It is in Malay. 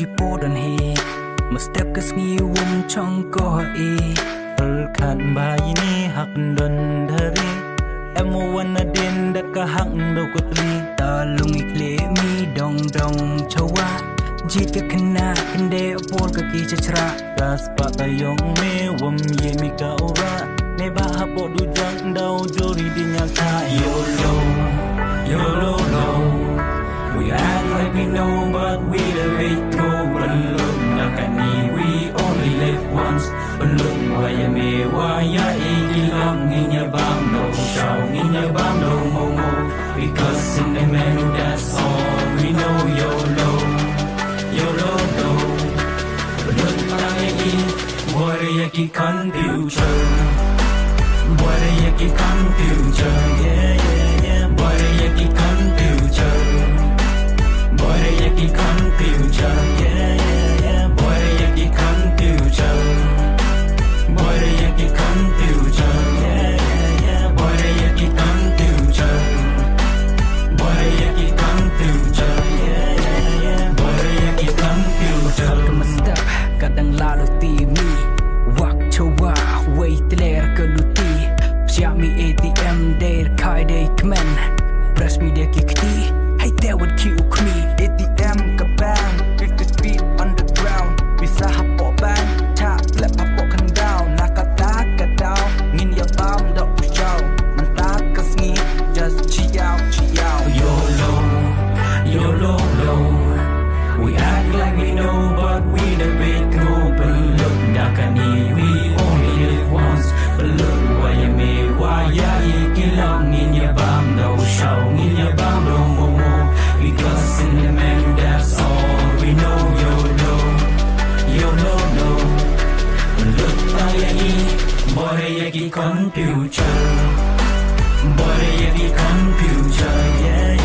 jipodan he mustep kasngi wum chong ko e khan bai ni hak don dhari emo wana din dat ka hak do kutli ta lungi kle mi dong dong chawa jit ka khna kinde pol ka ki chachra gas pa tayong me wam ye mi ka ora ne ba ha po du jang dau jori di nya ka YOLO YOLO we act like we know but we the way through but look nakani we only live once but look why you me why ya ilong in your bam no show in your bam no mo because in the menu that's all we know YOLO YOLO no but look nakani what you keep confusion what you keep confusion yeah what you keep confusion what you keep confusion yeah what you keep confusion what you keep confusion yeah what you keep confusion what you keep confusion yeah what you keep confusion kamasta kadang lalu timi wak chawa wait ler kaluti Xiaomi ATM der kai dei kmen press me de kikti hey there would kill me ATM ka bang 50 feet underground bisa hapo bang ta let hapo kan down nakata ka down ngin ya bam da show manta kasngi just chiao YOLO YOLO we act like we know but we the big through but look nakani we only live once but look why you me why ya ikilong in your bam no show in your bam no mo because in the menu that's all we know YOLO YOLO no but look why you boy you keep confusion boy you keep confusion yeah